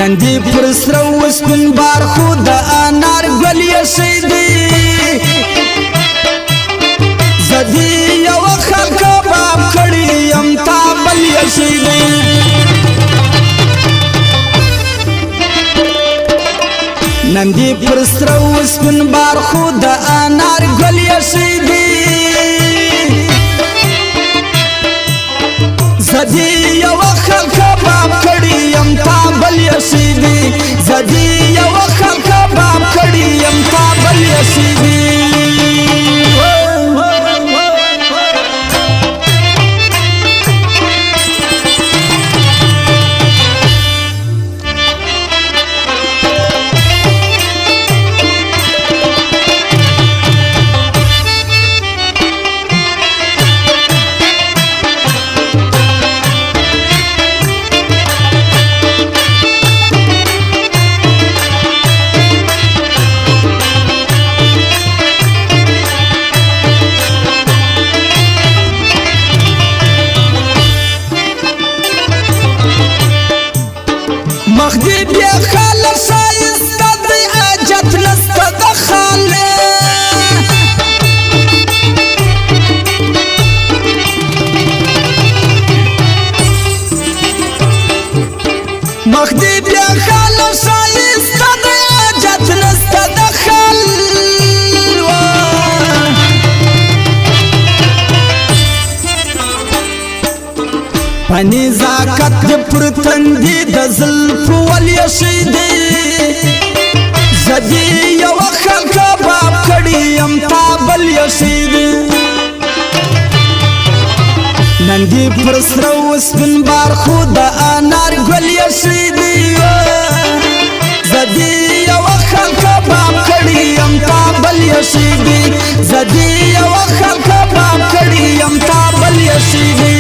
نندي پر سرو سپن بار خود انار گل یشیدی زدی یو خلق باب کړي یم تابل یشیدی نندي پر سرو سپن بار خود انار گل یشیدی زدی یو خلق باب کړي یم تابل یشیدی زدی یو خلق باب کړي یم تابل یشیدی مخدي بيا خاله شايسته دي اجت نسته د خاله مخدي بيا خاله شايسته دي اجت نسته د خاله پني زاکت پر تندي د زلف ول یشیدی زدی یو خلق باب کړي یم تابل یشیدی نندي پر سرو سپن بار خود انار گل یشیدی زدی یو خلق باب کړي یم تابل یشیدی زدی یو خلق باب کړي یم تابل یشیدی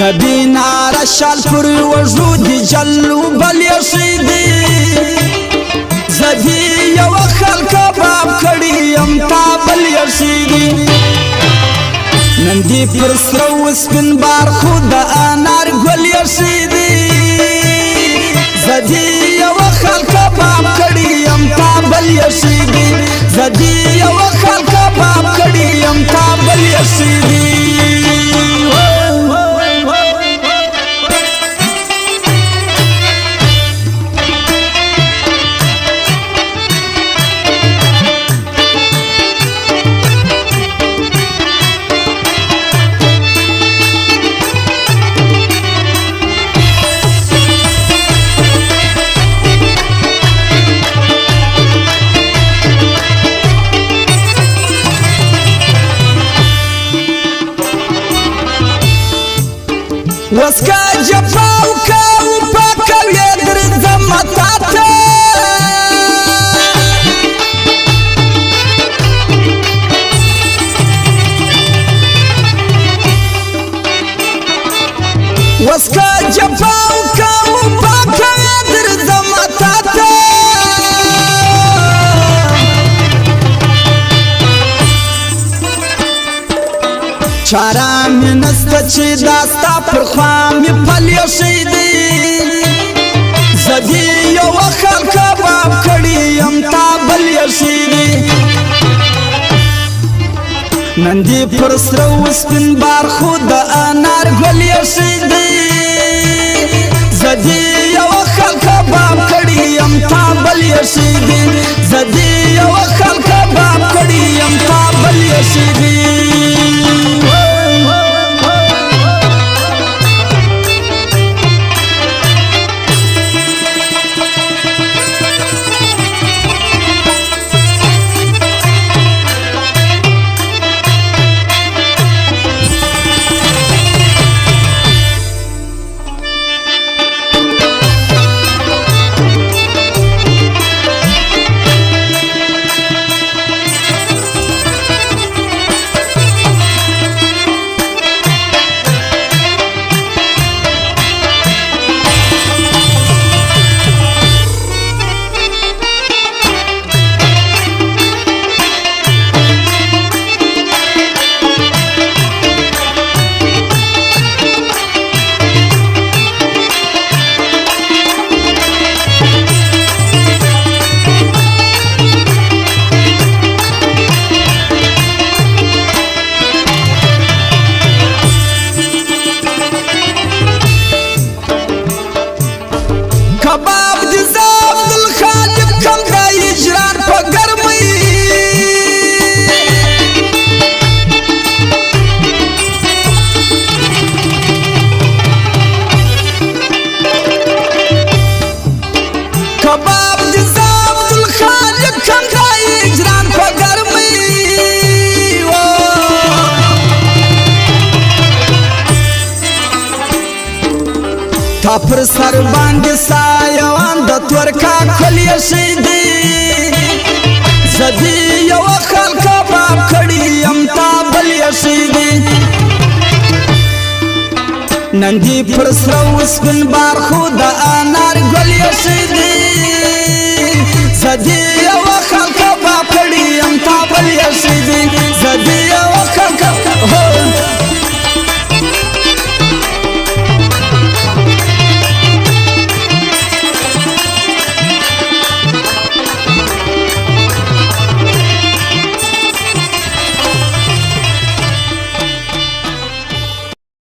د دینار شال پر وجود جلو بل یشیدی زدی یو خلق باب کړي یم تابل یشیدی نندي پر سرو سپن بار خود انار گل یشیدی زدی یو خلق باب کړي یم تابل یشیدی زدی یو خلق باب کړي یم تابل یشیدی وسکا جفاو کاو پاکو یدر زمتاتا وسکا جفاو کاو پاکو یدر زمتاتا چارا می نست چې داستا پر خوا می نندي پر سرو سپین بار خود انار گل یشیدی زدی یو خلق باب کړي ام تا بل یشیدی زدی یو خلق باب کړي ام تا بل یشیدی کباب دي زاب الخالق کم دا اجران په ګرمۍ کباب دي زاب الخالق کم دا اجران په ګرمۍ تا پر سر باندې سایوان د تورکا کلی شیدی زدی یو خلق باب کړي ام تا بل شیدی نندی پر سرو سپین بار خود انار گل شیدی زدی یو